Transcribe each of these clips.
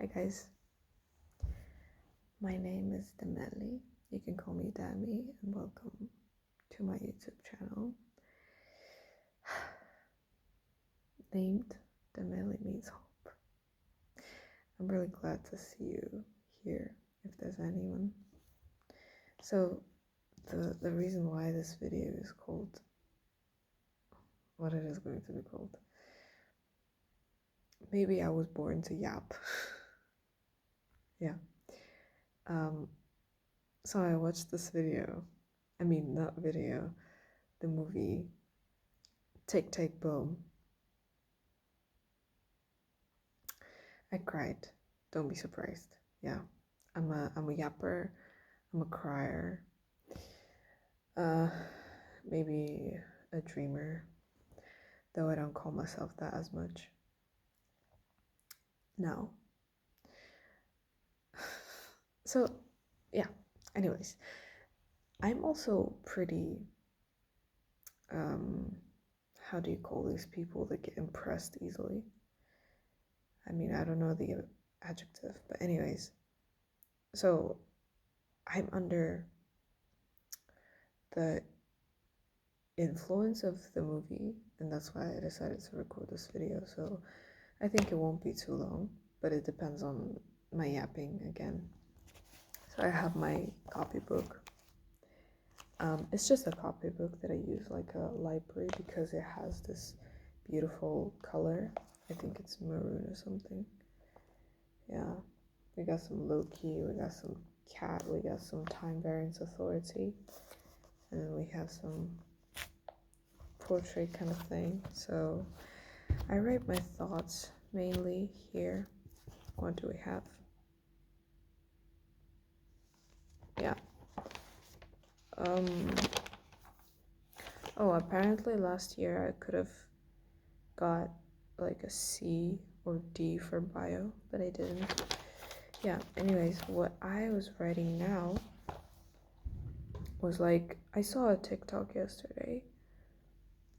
Hi guys, my name is Demeli. You can call me Dami, and welcome to my YouTube channel. Named Demeli means hope. I'm really glad to see you here, if there's anyone. So the reason why this video is called what it is going to be called. Maybe I was born to yap. Yeah. So I watched this video. Not video, the movie Tick Tick Boom. I cried. Don't be surprised. Yeah. I'm a yapper. I'm a crier. Maybe a dreamer. Though I don't call myself that as much. No. So, yeah. Anyways, I'm also pretty how do you call these people that get impressed easily? I don't know the adjective, but anyways. So, I'm under the influence of the movie, and that's why I decided to record this video. So I think it won't be too long, but it depends on my yapping again. So I have my copybook. It's just a copybook that I use like a library because it has this beautiful color. I think it's maroon or something. Yeah, we got some Loki, we got some cat, we got some time variance authority, and then we have some portrait kind of thing. So I write my thoughts mainly here. What do we have? Yeah. Oh, apparently last year I could have got like a C or D for bio, but I didn't. Yeah, anyways, what I was writing now was like, I saw a TikTok yesterday.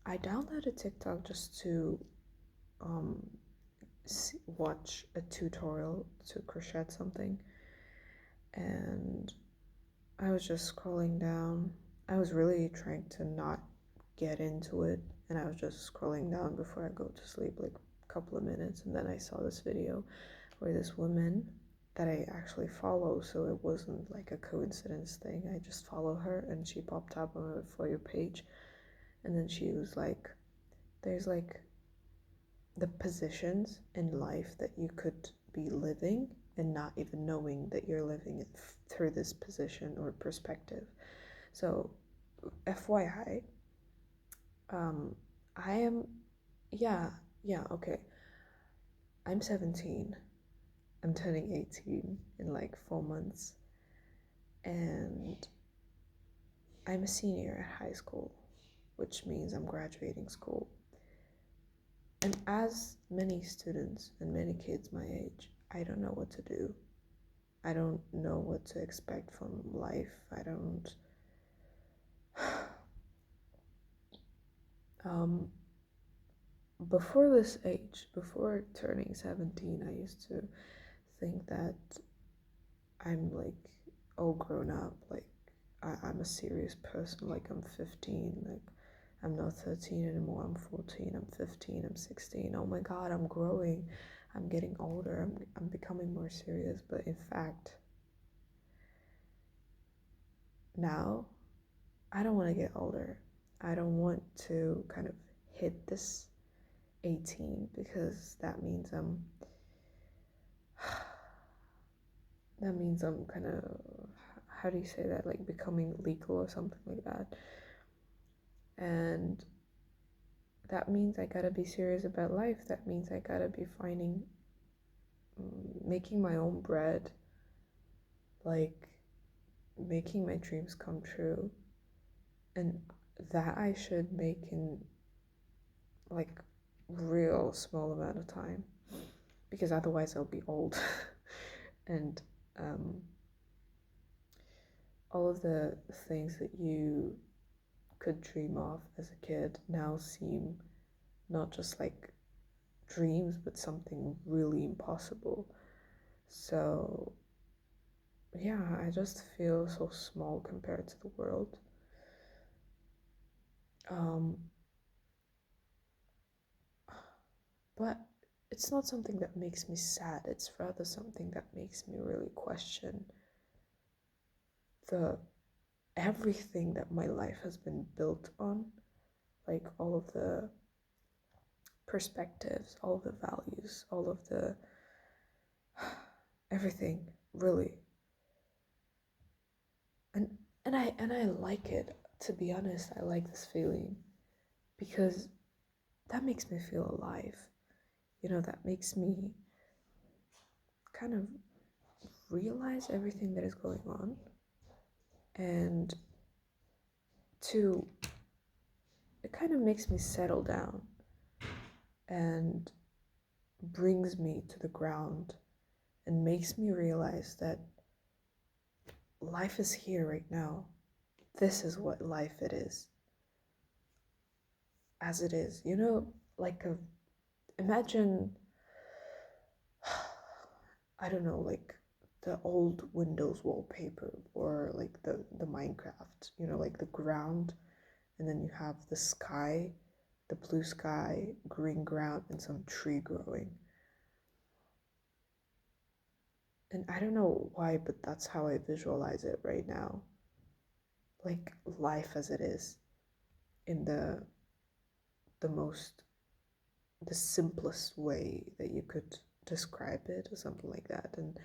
I downloaded TikTok just to watch a tutorial to crochet something, and I was just scrolling down. I was really trying to not get into it, and I was just scrolling down before I go to sleep, like a couple of minutes, and then I saw this video where this woman that I actually follow, so it wasn't like a coincidence thing. I just follow her, and she popped up on my For You page, and then she was like, there's like the positions in life that you could be living and not even knowing that you're living it through this position or perspective. So FYI, I am, yeah, okay. I'm 17. I'm turning 18 in like 4 months. And I'm a senior at high school, which means I'm graduating school. And as many students and many kids my age, I don't know what to do. I don't know what to expect from life. I don't. Before this age, before turning 17, I used to think that I'm like all grown up, like I'm a serious person, like I'm 15, like I'm not 13 anymore, I'm 14, I'm 15, I'm 16. Oh my god, I'm growing, I'm getting older, I'm becoming more serious. But in fact, now I don't want to get older. I don't want to kind of hit this 18 because that means I'm kind of, how do you say that, like becoming legal or something like that. And that means I gotta be serious about life. That means I gotta be making my own bread, like making my dreams come true. And that I should make in like real small amount of time, because otherwise I'll be old. And all of the things that you could dream of as a kid now seem not just like dreams, but something really impossible. So, yeah, I just feel so small compared to the world. Um, but it's not something that makes me sad, it's rather something that makes me really question the everything that my life has been built on, like all of the perspectives, all of the values, all of the everything, really. And and I like it, to be honest. I like this feeling because that makes me feel alive. That makes me kind of realize everything that is going on, and two, it kind of makes me settle down and brings me to the ground and makes me realize that life is here right now. This is what life it is, as it is. Like imagine, I don't know, like the old Windows wallpaper, or like the Minecraft, like the ground, and then you have the sky, the blue sky, green ground, and some tree growing. And I don't know why, but that's how I visualize it right now. Like life as it is, in the most the simplest way that you could describe it, or something like that. And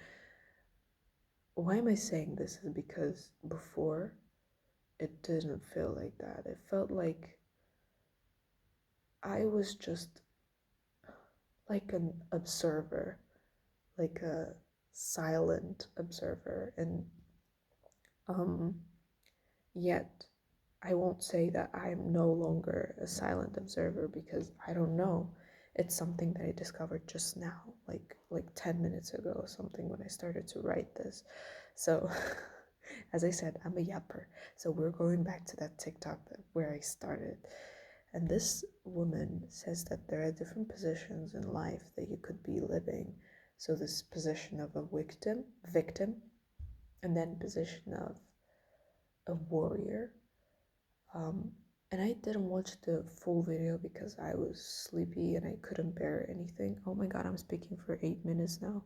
why am I saying this is because before it didn't feel like that. It felt like I was just like an observer, like a silent observer. And um yet I won't say that I'm no longer a silent observer, because I don't know. It's something that I discovered just now, like 10 minutes ago or something, when I started to write this. So as I said, I'm a yapper. So we're going back to that TikTok where I started. And this woman says that there are different positions in life that you could be living. So this position of a victim, and then position of a warrior. Um, and I didn't watch the full video because I was sleepy and I couldn't bear anything. Oh my god, I'm speaking for 8 minutes now.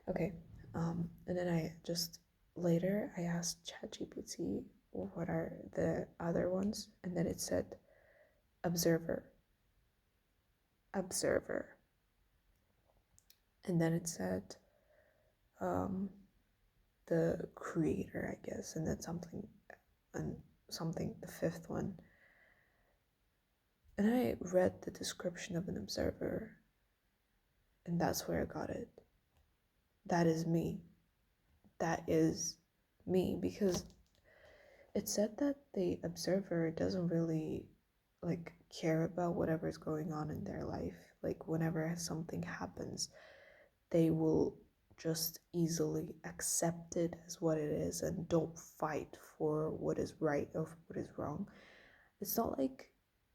Okay. And then I just later I asked ChatGPT what are the other ones, and then it said observer, observer, and then it said um, the creator, I guess, and then something, the fifth one. And I read the description of an observer, and that's where I got it. That is me. That is me, because it said that the observer doesn't really like care about whatever is going on in their life. Like whenever something happens, they will just easily accept it as what it is and don't fight for what is right or what is wrong. It's not like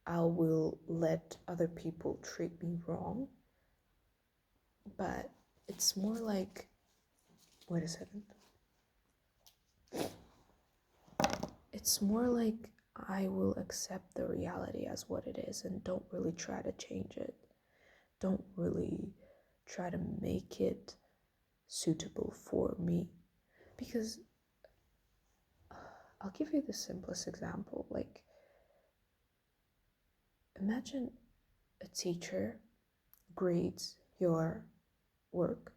I will let other people treat me wrong, but it's more like, wait a second. It's more like I will accept the reality as what it is and don't really try to change it. Don't really try to make it suitable for me. Because I'll give you the simplest example. Like, imagine a teacher grades your work,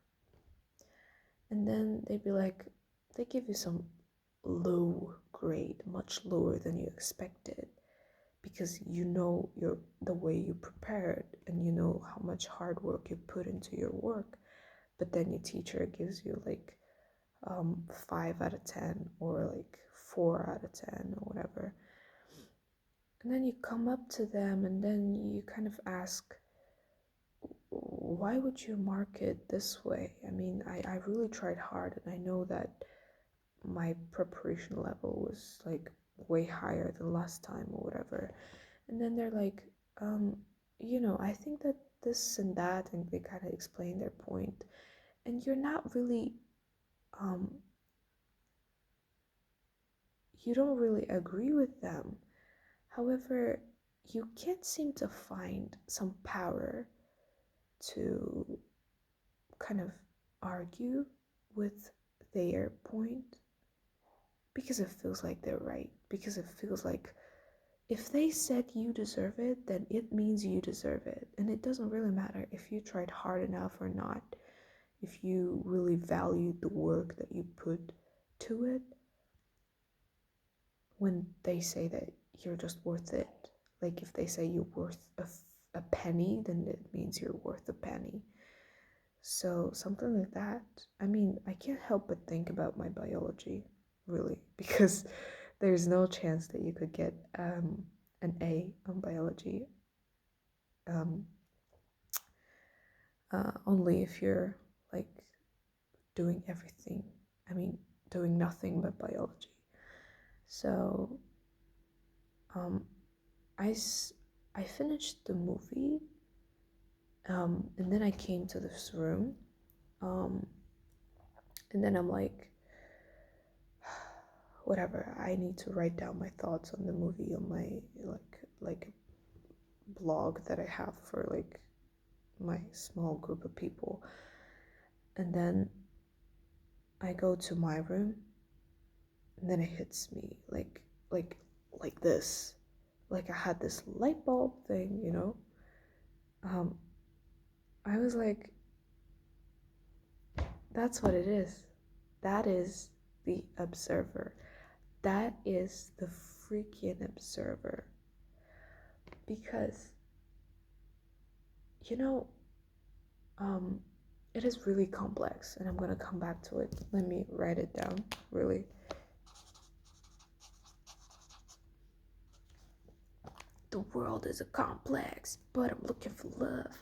and then they'd be like, they give you some low grade, much lower than you expected, because the way you prepared and you know how much hard work you put into your work. But then your teacher gives you like 5 out of 10, or like 4 out of 10, or whatever. And then you come up to them and then you kind of ask, why would you mark it this way? I mean, I really tried hard, and I know that my preparation level was like way higher than last time or whatever. And then they're like, I think that this and that, and they kind of explain their point. and you're not really, you don't really agree with them. However, you can't seem to find some power to kind of argue with their point because it feels like they're right. Because it feels like if they said you deserve it, then it means you deserve it. And it doesn't really matter if you tried hard enough or not, if you really valued the work that you put to it. When they say that you're just worth it, like if they say you're worth a penny, then it means you're worth a penny. So something like that. I mean, I can't help but think about my biology, really, because there's no chance that you could get an A on biology, um, only if you're like doing everything. I mean, doing nothing but biology. So um, I finished the movie, and then I came to this room, um, and then I'm like, whatever. I need to write down my thoughts on the movie on my like blog that I have for like my small group of people, and then I go to my room, and then it hits me like this, like I had this light bulb thing, you know. Um, I was like, that's what it is. That is the observer. That is the freaking observer. Because, you know, um, it is really complex, and I'm gonna come back to it. Let me write it down, really. The world is a complex, but I'm looking for love.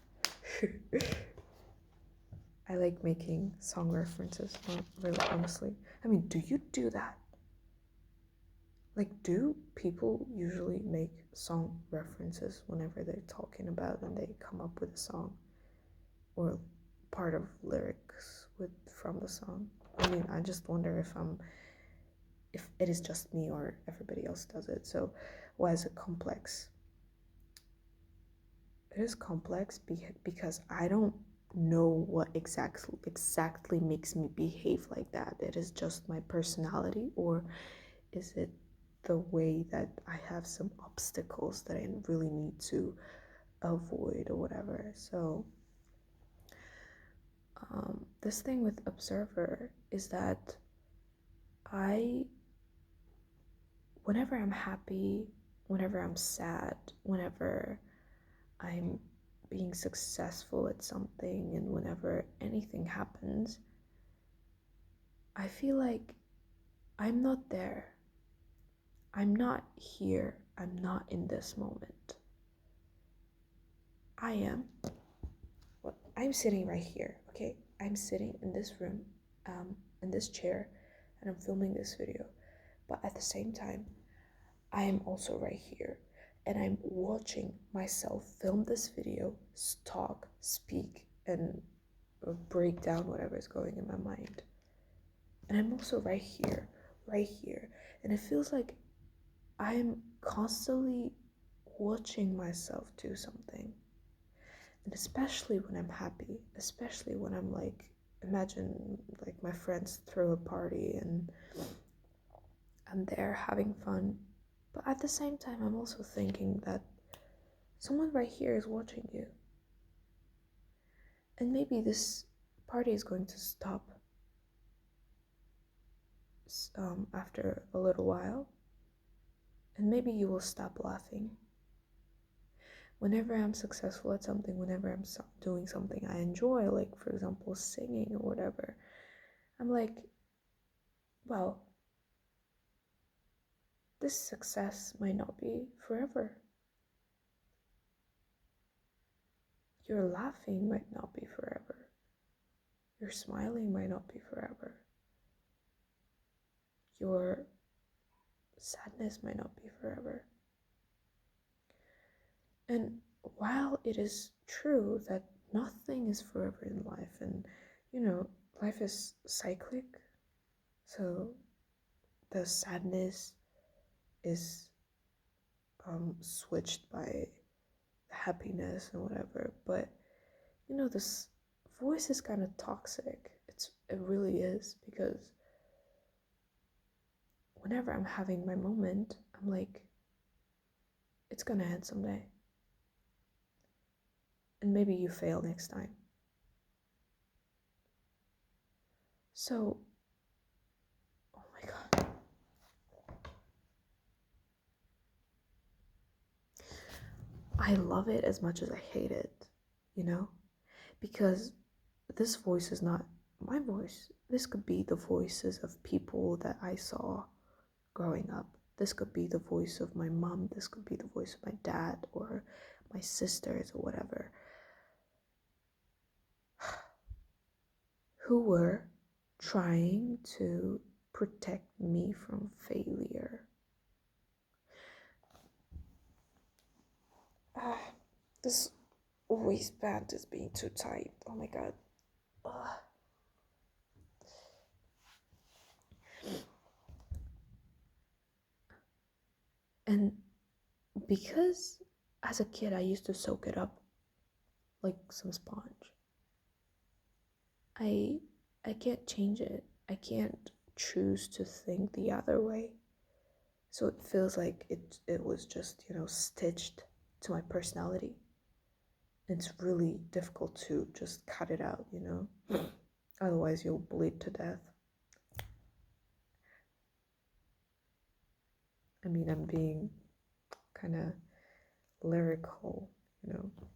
I like making song references, really, honestly. I mean, do you do that? Like, do people usually make song references whenever they're talking about and they come up with a song or part of lyrics from the song? I mean, I just wonder if it is just me or everybody else does it. So why is it complex? It is complex because I don't know what exactly makes me behave like that. It is just my personality, or is it the way that I have some obstacles that I really need to avoid or whatever? So this thing with observer is that I, whenever I'm happy, whenever I'm sad, whenever I'm being successful at something, and whenever anything happens, I feel like I'm not there. I'm not here. I'm not in this moment. I am. Well, I'm sitting right here, okay? I'm sitting in this room, in this chair, and I'm filming this video. But at the same time, I am also right here, and I'm watching myself film this video, talk, speak, and break down whatever is going in my mind. And I'm also right here, right here. And it feels like I'm constantly watching myself do something. And especially when I'm happy, especially when I'm like, imagine like my friends throw a party and I'm there having fun. But at the same time, I'm also thinking that someone right here is watching you. And maybe this party is going to stop after a little while. And maybe you will stop laughing. Whenever I'm successful at something, whenever I'm doing something I enjoy, like for example, singing or whatever, I'm like, well, this success might not be forever. Your laughing might not be forever. Your smiling might not be forever. Your sadness might not be forever. And while it is true that nothing is forever in life, and you know, life is cyclic. So the sadness is switched by happiness and whatever. But this voice is kind of toxic. It really is, because whenever I'm having my moment, I'm like, it's gonna end someday. And maybe you fail next time. So, oh my God. I love it as much as I hate it, you know? Because this voice is not my voice. This could be the voices of people that I saw growing up. This could be the voice of my mom. This could be the voice of my dad or my sisters or whatever, who were trying to protect me from failure. This waistband is being too tight. Oh my God. And because as a kid I used to soak it up like some sponge, I I can't change it. I can't choose to think the other way. So it feels like it was just, stitched to my personality. It's really difficult to just cut it out. Otherwise you'll bleed to death. I mean, I'm being kind of lyrical,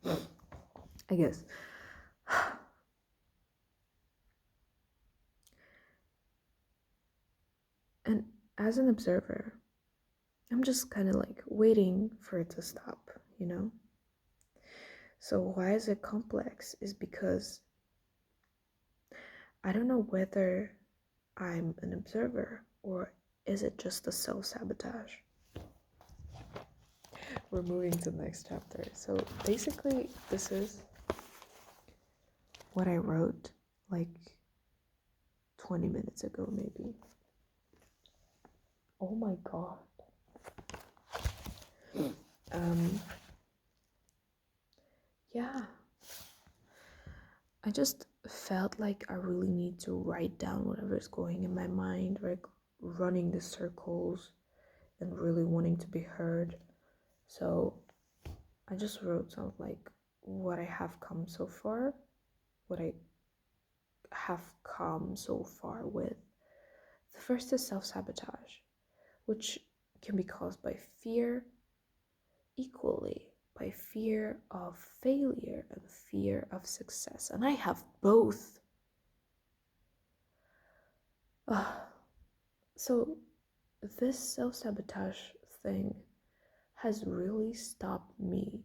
I guess. And as an observer, I'm just kind of like waiting for it to stop. So why is it complex? Is because I don't know whether I'm an observer or is it just a self-sabotage? We're moving to the next chapter. So basically, this is what I wrote like 20 minutes ago, maybe. Oh my God. Yeah. I just felt like I really need to write down whatever's going in my mind, like running the circles and really wanting to be heard. So I just wrote something like what I have come so far, what I have come so far with. The first is self-sabotage, which can be caused by fear, equally by fear of failure and fear of success. And I have both. So this self-sabotage thing has really stopped me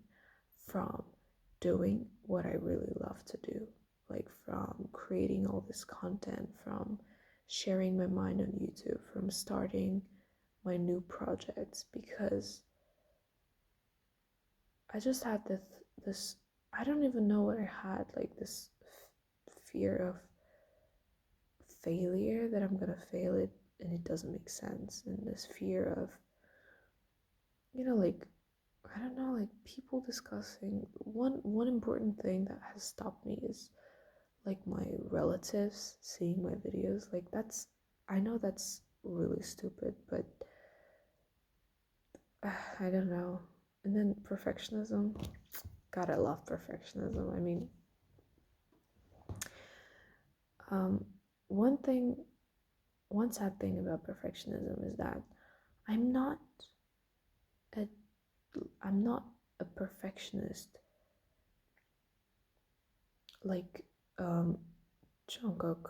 from doing what I really love to do, like from creating all this content, from sharing my mind on YouTube, from starting my new projects, because I just had this I don't even know what I had, like this fear of failure, that I'm gonna fail it and it doesn't make sense, and this fear of like I don't know, like people discussing one important thing that has stopped me is like my relatives seeing my videos. Like I know that's really stupid, but I don't know. And then perfectionism. God, I love perfectionism. I mean, um, one thing, one sad thing about perfectionism is that I'm not a, I'm not a perfectionist like Jungkook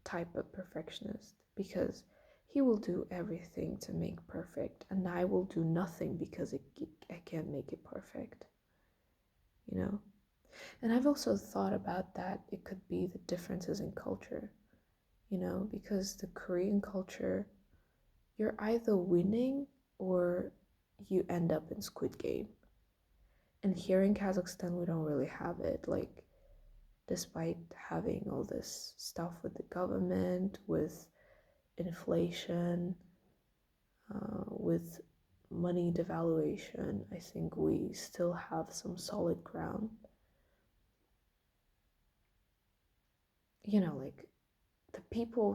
type of perfectionist, because he will do everything to make perfect, and I will do nothing because I can't make it perfect. And I've also thought about that it could be the differences in culture, because the Korean culture, you're either winning or you end up in Squid Game. And here in Kazakhstan, we don't really have it. Like, despite having all this stuff with the government, with inflation, with money devaluation, I think we still have some solid ground. You know, like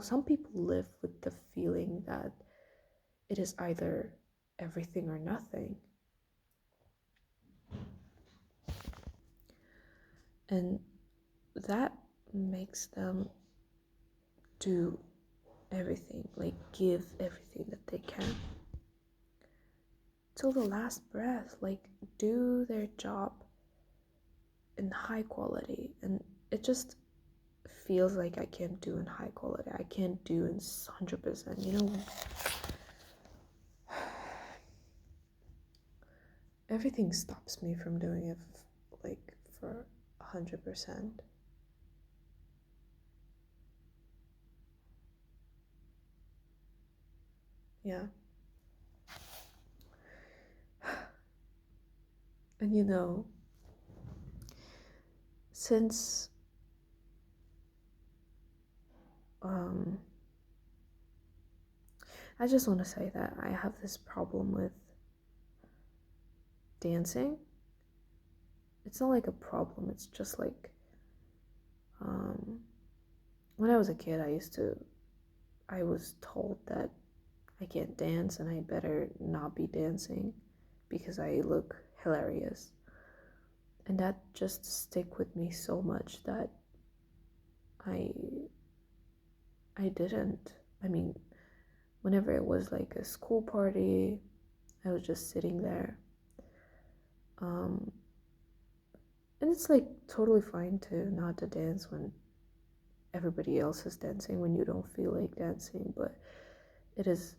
some people live with the feeling that it is either everything or nothing. And that makes them do everything, like give everything that they can till the last breath, like do their job in high quality. And it just feels like I can't do in high quality. I can't do in 100%. You know, everything stops me from doing it like for 100%. Yeah. And you know, since I just want to say that I have this problem with dancing. It's not like a problem, it's just like when I was a kid, I was told that I can't dance and I better not be dancing because I look hilarious. And that just stick with me so much that I I didn't. I mean, whenever it was like a school party, I was just sitting there. And it's like totally fine to not to dance when everybody else is dancing, when you don't feel like dancing, but it is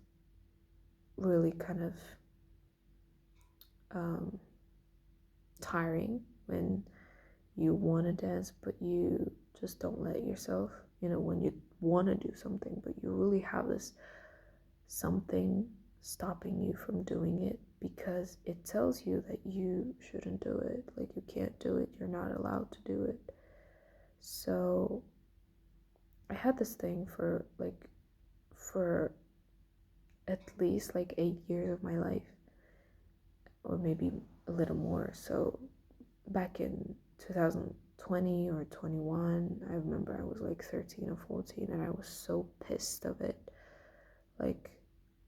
really kind of tiring when you want to dance but you just don't let yourself, you know, when you want to do something but you really have this something stopping you from doing it because it tells you that you shouldn't do it, like you can't do it, you're not allowed to do it. So I had this thing for at least like 8 years of my life, or maybe a little more. So back in 2020 or 21, I remember I was like 13 or 14 and I was so pissed of it. Like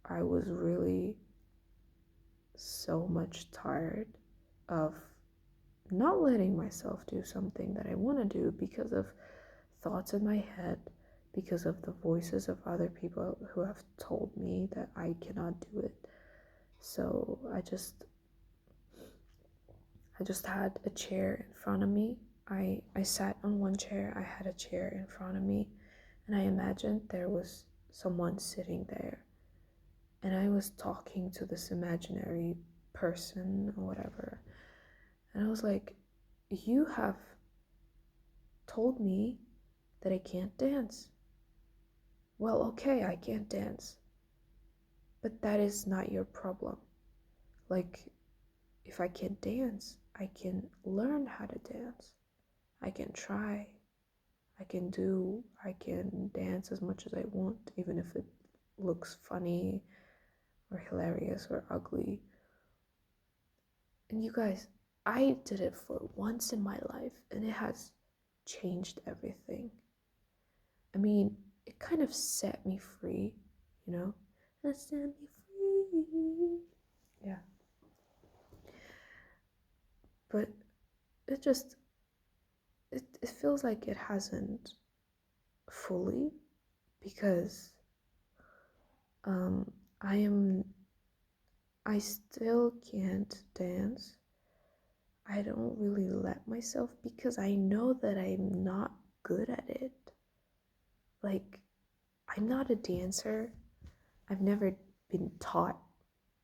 I was really so much tired of not letting myself do something that I want to do because of thoughts in my head, because of the voices of other people who have told me that I cannot do it. So I just had a chair in front of me. I sat on one chair, I had a chair in front of me, and I imagined there was someone sitting there. And I was talking to this imaginary person or whatever. And I was like, you have told me that I can't dance. Well, okay, I can't dance. But that is not your problem. Like, if I can't dance, I can learn how to dance. I can try. I can dance as much as I want, even if it looks funny or hilarious or ugly. And you guys, I did it for once in my life and it has changed everything. I mean, it kind of set me free, you know? It set me free. Yeah. But it just, it feels like it hasn't fully because um, I still can't dance. I don't really let myself because I know that I'm not good at it. Like, I'm not a dancer. I've never been taught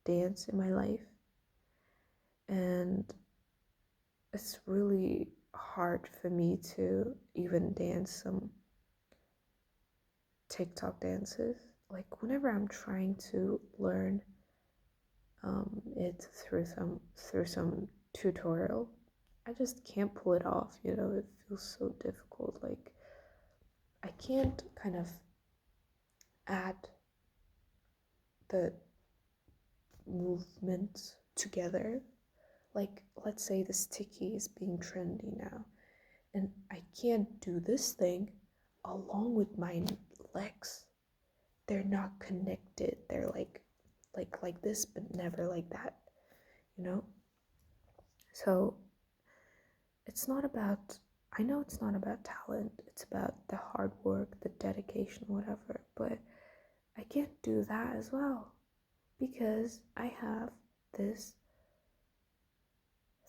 dance in my life. And it's really hard for me to even dance some TikTok dances. Like, whenever I'm trying to learn it through some tutorial, I just can't pull it off, you know, it feels so difficult. Like, I can't kind of add the movements together. Like, let's say the sticky is being trendy now, and I can't do this thing along with my legs. They're not connected. They're like this, but never like that, you know? So it's not about, I know it's not about talent, it's about the hard work, the dedication, whatever, but I can't do that as well because I have this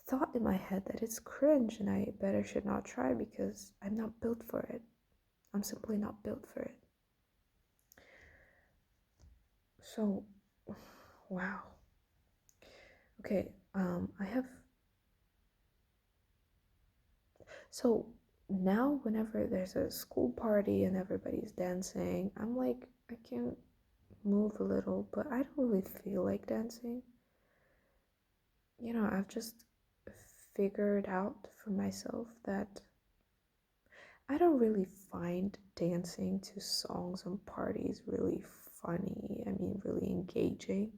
thought in my head that it's cringe and I better should not try because I'm not built for it. I'm simply not built for it. So, wow. Okay, I have. So now, whenever there's a school party and everybody's dancing, I'm like, I can move a little, but I don't really feel like dancing. You know, I've just figured out for myself that I don't really find dancing to songs and parties really funny. I mean, really engaging.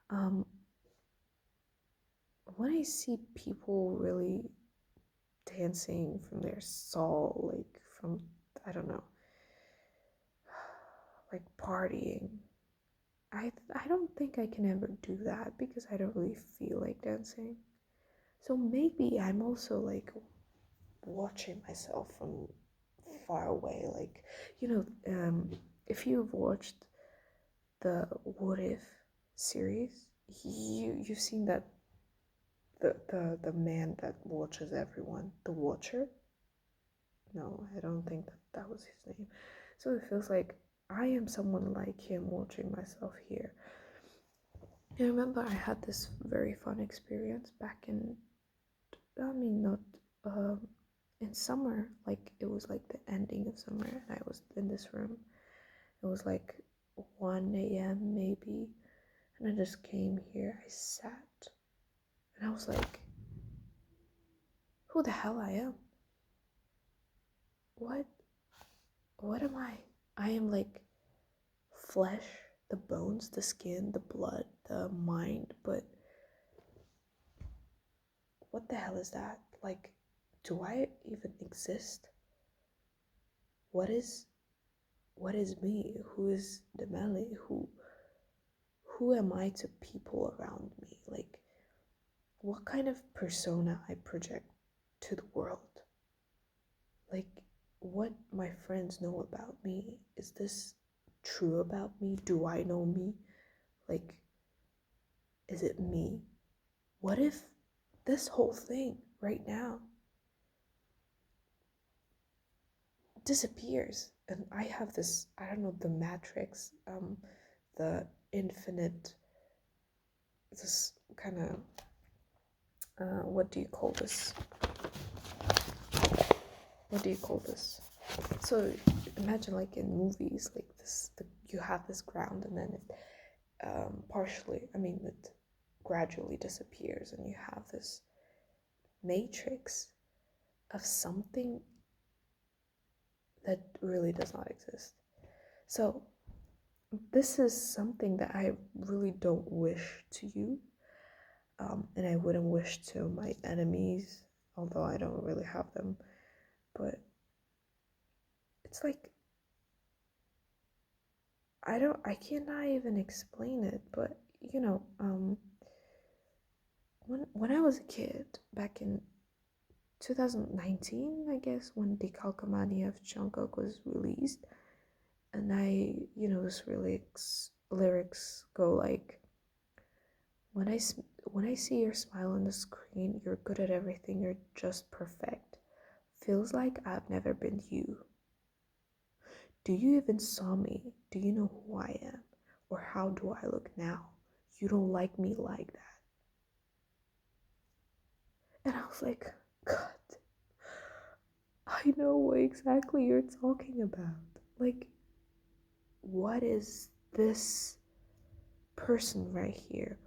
Um, when I see people really dancing from their soul, like from, I don't know, like partying, I don't think I can ever do that because I don't really feel like dancing. So maybe I'm also like watching myself from far away, like, you know, if you've watched the What If series, you've seen that the man that watches everyone, the Watcher. No, I don't think that was his name. So it feels like I am someone like him watching myself here. I remember I had this very fun experience back in, I mean, not in summer, like it was like the ending of summer, and I was in this room. It was like 1 a.m. maybe, and I just came here. I sat, and I was like, who the hell I am? What? What am I? I am like flesh, the bones, the skin, the blood, the mind, but what the hell is that? Like, do I even exist? What is what is me? Who is Demeli? Who am I to people around me? Like, what kind of persona I project to the world? Like, what my friends know about me, is this true about me? Do I know me? Like, is it me? What if this whole thing right now disappears and I have this, I don't know, the matrix, the infinite, this kind of, what do you call this? What do you call this? So imagine like in movies, like this, you have this ground and then it partially, I mean, it gradually disappears and you have this matrix of something that really does not exist. So this is something that I really don't wish to you, and I wouldn't wish to my enemies, although I don't really have them. But it's like, I cannot even explain it. But you know, when I was a kid back in 2019, I guess, when Decalcomania of Jungkook was released, and you know, this lyrics go like, when I see your smile on the screen, you're good at everything, you're just perfect. Feels like I've never been you. Do you even saw me? Do you know who I am? Or how do I look now? You don't like me like that. And I was like, God, I know what exactly you're talking about. Like, what is this person right here?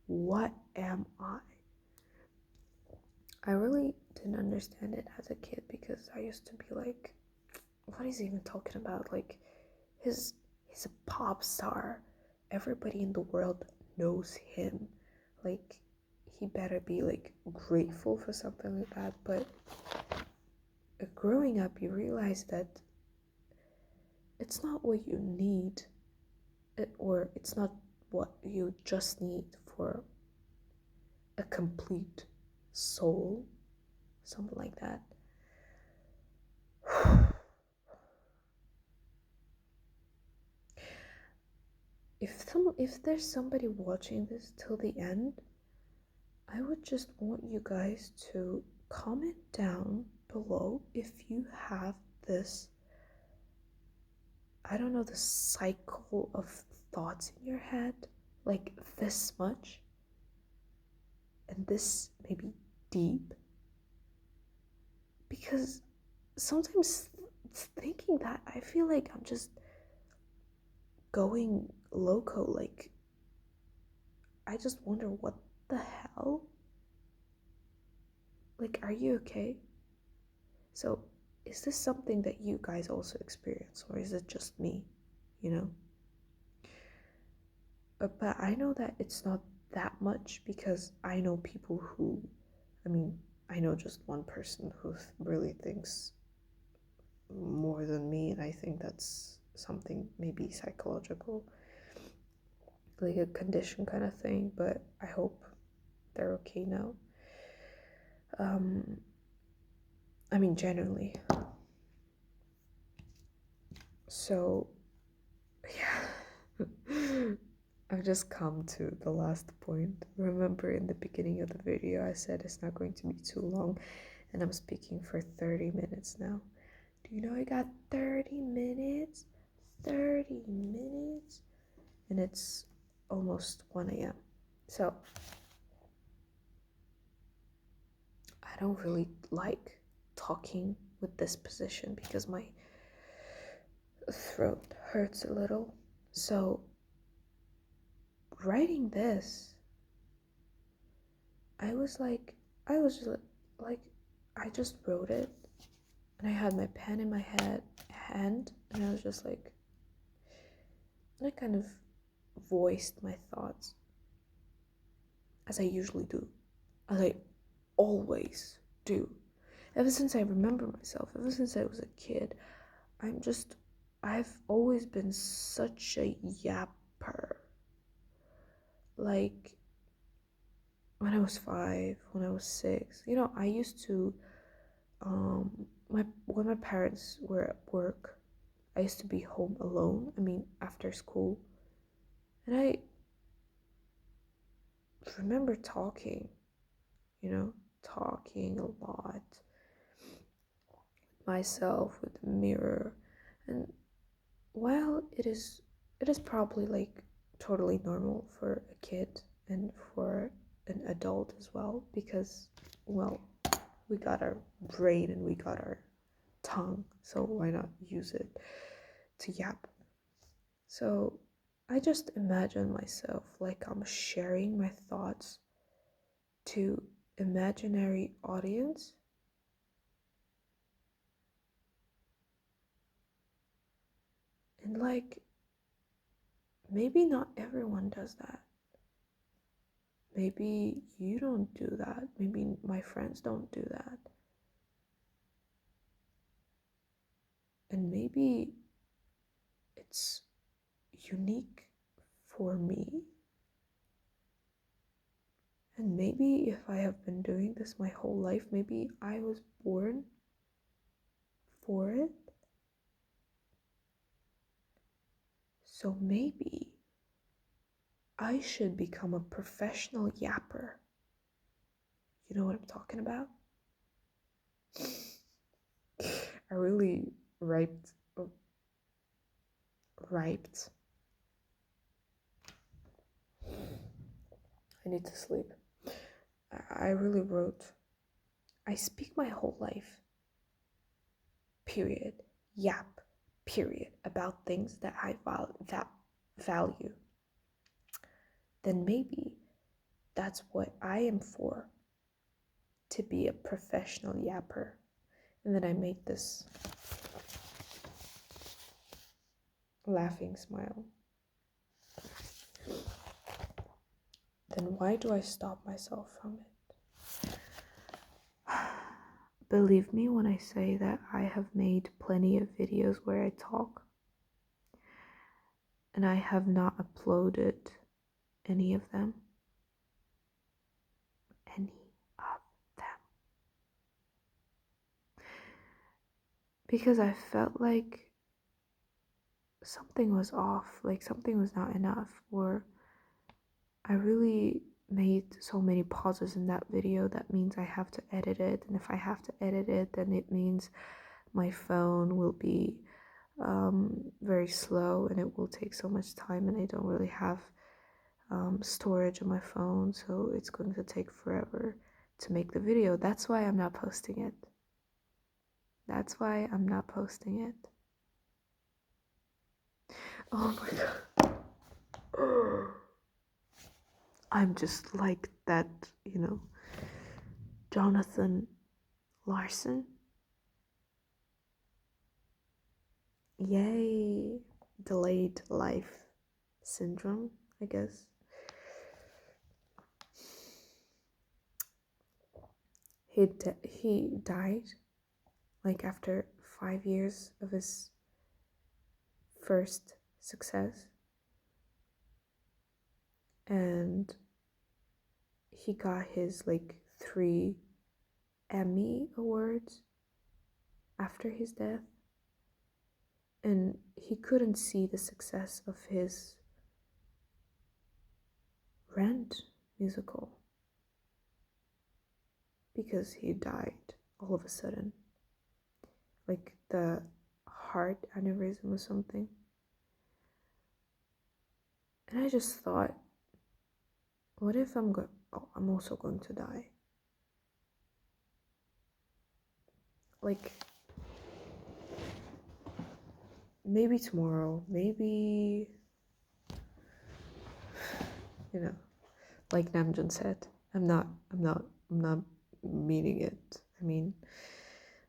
What am I? I really didn't understand it as a kid because I used to be like, what is he even talking about? Like, he's a pop star. Everybody in the world knows him. Like, he better be like grateful for something like that. But growing up, you realize that it's not what you need, or it's not what you just need for a complete soul, something like that. If there's somebody watching this till the end, I would just want you guys to comment down below if you have this, I don't know, the cycle of thoughts in your head, like this much, and this maybe deep. Because sometimes thinking that, I feel like I'm just going loco. Like, I just wonder, what the hell? Like, are you okay? So, is this something that you guys also experience, or is it just me? You know? But I know that it's not that much because I know people who, I mean, I know just one person who really thinks more than me, and I think that's something maybe psychological, like a condition kind of thing, but I hope they're okay now. I mean, generally. So, yeah. I've just come to the last point. Remember, in the beginning of the video, I said it's not going to be too long, and I'm speaking for 30 minutes now. Do you know I got 30 minutes? 30 minutes? And it's almost 1 a.m. So, I don't really like talking with this position because my throat hurts a little. So, writing this, I was like, I just wrote it, and I had my pen in my hand, and I was just like, I kind of voiced my thoughts, as I usually do, as I always do. Ever since I remember myself, ever since I was a kid, I've always been such a yapper. Like, when I was 5, when I was 6, I used to, when my parents were at work, I used to be home alone, after school, and I remember talking talking a lot myself with the mirror. And while it is probably like totally normal for a kid and for an adult as well, because, well, we got our brain and we got our tongue, so why not use it to yap? So I just imagine myself like I'm sharing my thoughts to imaginary audience, and like, maybe not everyone does that. Maybe you don't do that. Maybe my friends don't do that. And maybe it's unique for me. And maybe if I have been doing this my whole life, maybe I was born for it. So maybe I should become a professional yapper. You know what I'm talking about? I really riped. I need to sleep. I really wrote. I speak my whole life, period, yap, period, about things that I value. Then maybe that's what I am for. to be a professional yapper. And then I made this laughing smile. Then why do I stop myself from it? Believe me when I say that I have made plenty of videos where I talk, and I have not uploaded any of them. Because I felt like something was off, like something was not enough, or I really made so many pauses in that video. That means I have to edit it, and if I have to edit it, then it means my phone will be very slow and it will take so much time, and I don't really have storage on my phone, so it's going to take forever to make the video. That's why I'm not posting it. That's why I'm not posting it. Oh my god. I'm just like that, Jonathan Larson. Yay. Delayed life syndrome, I guess. He died like after 5 years of his first success, and he got his like 3 Emmy awards after his death, and he couldn't see the success of his Rent musical because he died all of a sudden, like the heart aneurysm or something. And I just thought, what if I'm also going to die? Like, maybe tomorrow, maybe, like Namjoon said, I'm not meaning it. I mean,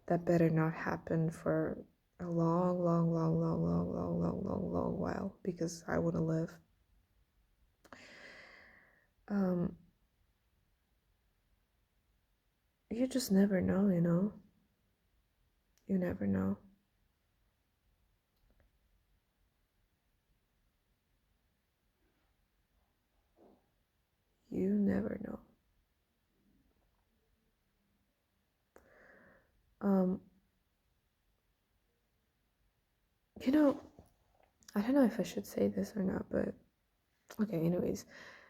that better not happen for a long while, because I want to live. You just never know, You never know. You never know. I don't know if I should say this or not, but okay, anyways.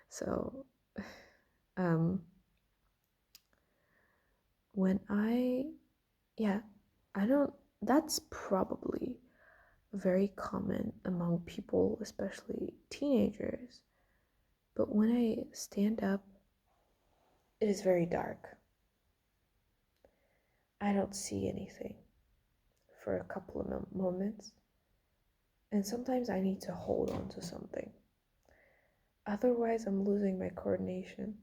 So, when that's probably very common among people, especially teenagers. But when I stand up, it is very dark. I don't see anything for a couple of moments. And sometimes I need to hold on to something. Otherwise, I'm losing my coordination.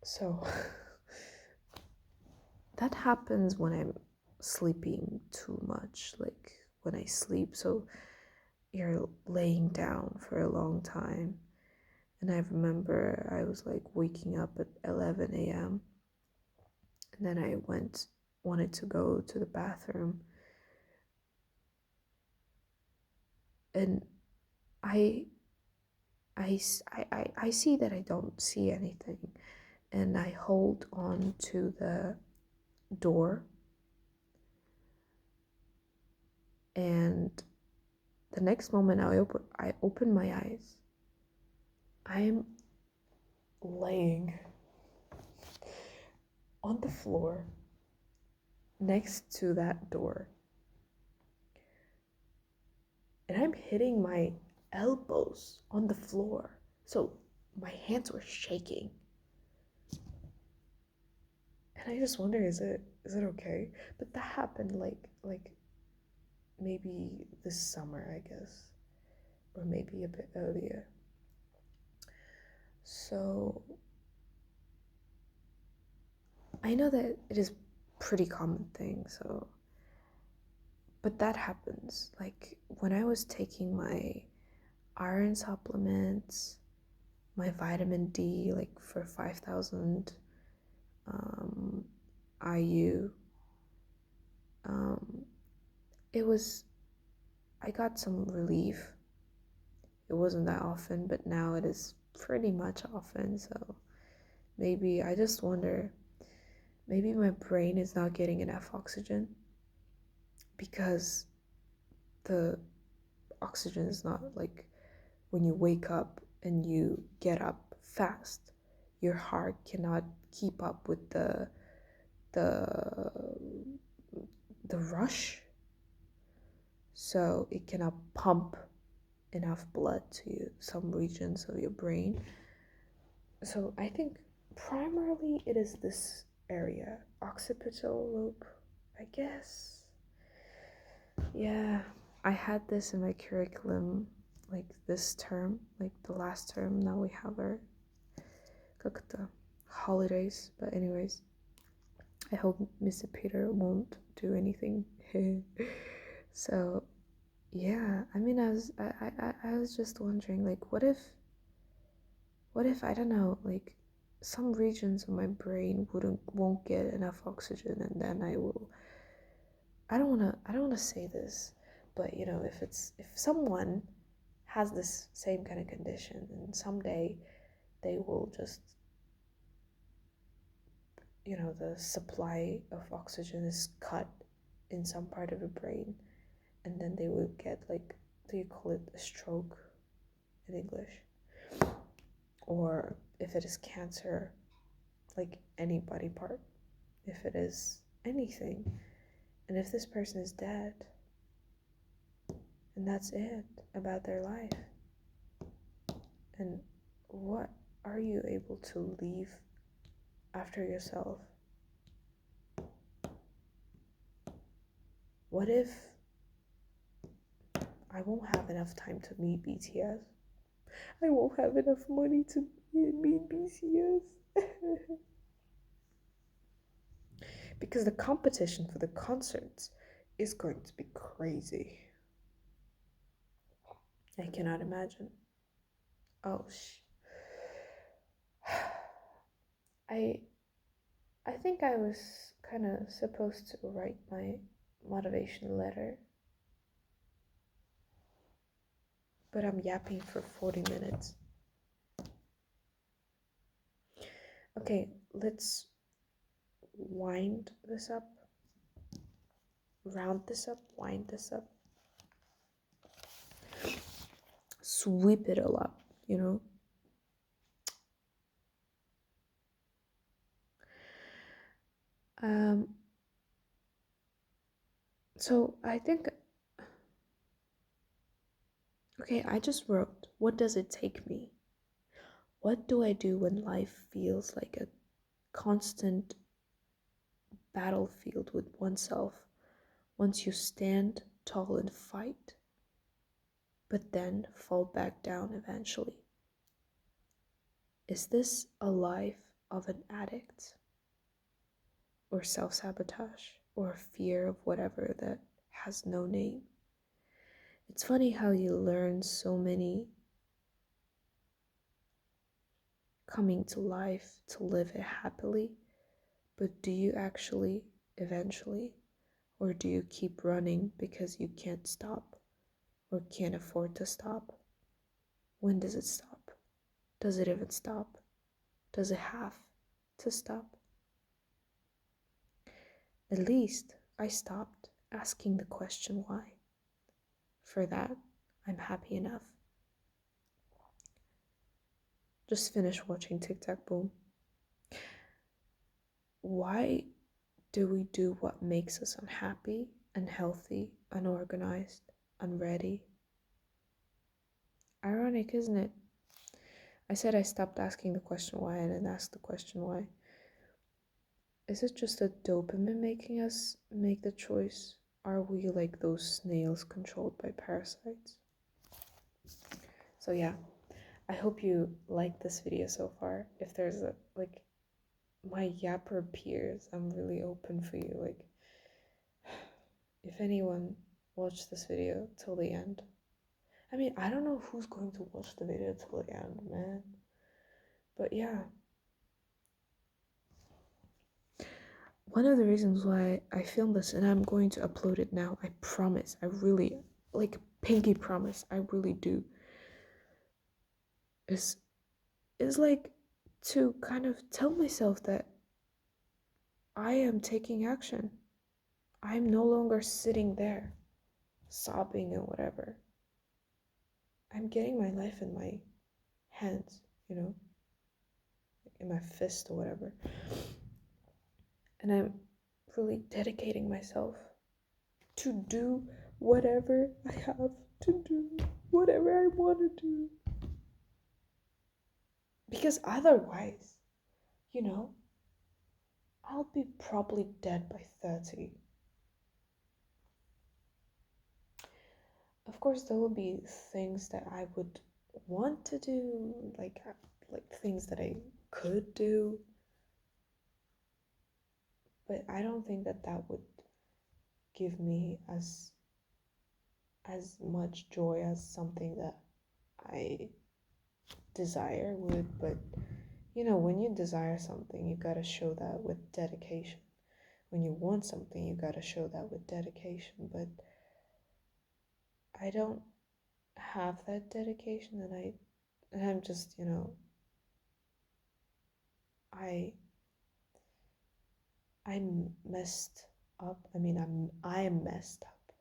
So that happens when I'm sleeping too much, like when I sleep. So you're laying down for a long time. And I remember I was like waking up at 11 a.m. And then I wanted to go to the bathroom. And I see that I don't see anything. And I hold on to the door. And the next moment I open my eyes. I'm laying on the floor next to that door. And I'm hitting my elbows on the floor. So my hands were shaking. And I just wonder, is it okay? But that happened like maybe this summer, I guess. Or maybe a bit earlier. So I know that it is pretty common thing, so but that happens. Like when I was taking my iron supplements, my vitamin D, like for 5,000 IU, um, it was, I got some relief. It wasn't that often, but now it is pretty much often. So maybe I just wonder, maybe my brain is not getting enough oxygen because the oxygen is not like when you wake up and you get up fast, your heart cannot keep up with the the rush, so it cannot pump enough blood to some regions of your brain. So I think primarily it is this area, occipital lobe, I guess. Yeah, I had this in my curriculum like this term, like the last term. Now we have our the holidays. But anyways, I hope Mr. Peter won't do anything. So yeah, I mean, I was just wondering, like, what if I don't know, like, some regions of my brain won't get enough oxygen, and then I don't wanna say this, but you know, if someone has this same kind of condition, and someday they will just, you know, the supply of oxygen is cut in some part of the brain, and then they will get like, do you call it a stroke in English? Or if it is cancer, like any body part, if it is anything, and if this person is dead, and that's it about their life, and what are you able to leave after yourself? What if I won't have enough time to meet BTS? I won't have enough money to meet BTS. Because the competition for the concerts is going to be crazy. I cannot imagine. Oh, I I think I was kind of supposed to write my motivation letter, but I'm yapping for 40 minutes. Okay, let's wind this up, round this up, wind this up, sweep it all up, you know? So I think, okay, I just wrote, what does it take me? What do I do when life feels like a constant battlefield with oneself once you stand tall and fight, but then fall back down eventually? Is this a life of an addict, or self-sabotage, or fear of whatever that has no name? It's funny how you learn so many coming to life to live it happily, but do you actually eventually, or do you keep running because you can't stop or can't afford to stop? When does it stop? Does it even stop? Does it have to stop? At least I stopped asking the question why. For that, I'm happy enough. Just finished watching Tic Tac Boom. Why do we do what makes us unhappy, unhealthy, unorganized, unready? Ironic, isn't it? I said I stopped asking the question why and then asked the question why. Is it just a dopamine making us make the choice? Are we like those snails controlled by parasites? So yeah, I hope you like this video so far. If there's a like my yapper peers, I'm really open for you. Like, if anyone watched this video till the end, I mean, I don't know who's going to watch the video till the end, man. But yeah. One of the reasons why I filmed this, and I'm going to upload it now, I promise, I really, like, pinky promise, I really do, is like to kind of tell myself that I am taking action. I'm no longer sitting there sobbing and whatever. I'm getting my life in my hands, in my fist or whatever. And I'm really dedicating myself to do whatever I have to do, whatever I want to do. Because otherwise, I'll be probably dead by 30. Of course, there will be things that I would want to do, like things that I could do, but I don't think that would give me as much joy as something that I desire would. But when you desire something, you gotta show that with dedication. When you want something, you gotta show that with dedication. But I don't have that dedication, and I'm just, I'm messed up. I mean, I'm messed up.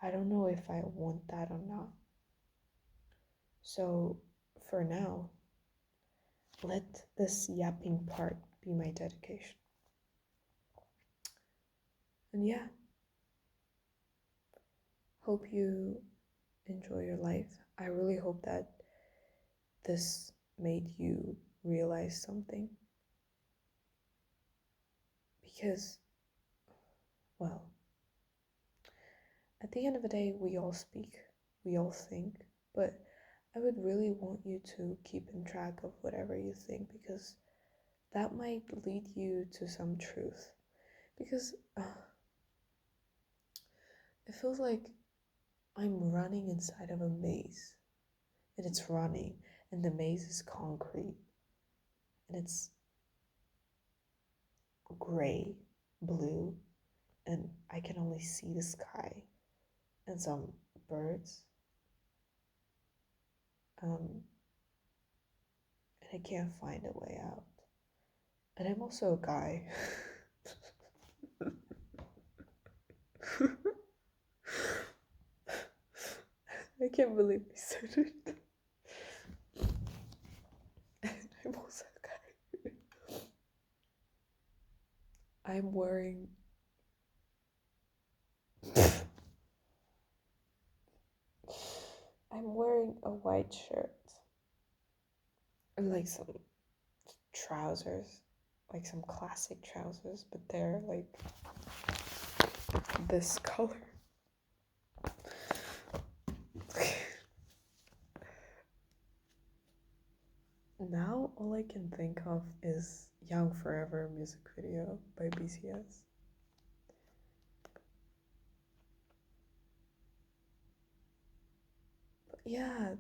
I don't know if I want that or not. So for now, let this yapping part be my dedication. And yeah, hope you enjoy your life. I really hope that this made you realize something. Because, well, at the end of the day, we all speak, we all think, but I would really want you to keep in track of whatever you think, because that might lead you to some truth. Because it feels like I'm running inside of a maze, and it's running, and the maze is concrete, and it's gray, blue, and I can only see the sky and some birds. And I can't find a way out. And I'm also a guy. I can't believe I said it. I'm also a guy. I'm wearing a white shirt and like some trousers, like some classic trousers, but they're like this color. Now all I can think of is Young Forever music video by BTS. But yeah,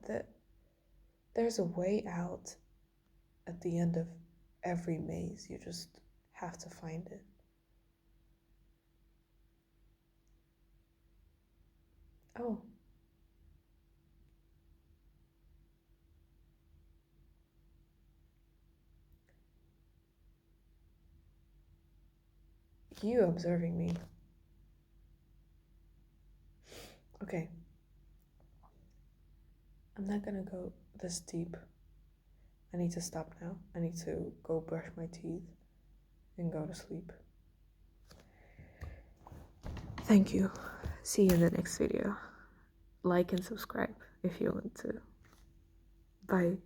there's a way out at the end of every maze. You just have to find it. Oh. You observing me. Okay. I'm not gonna go this deep. I need to stop now. I need to go brush my teeth and go to sleep. Thank you. See you in the next video. Like and subscribe if you want to. Bye.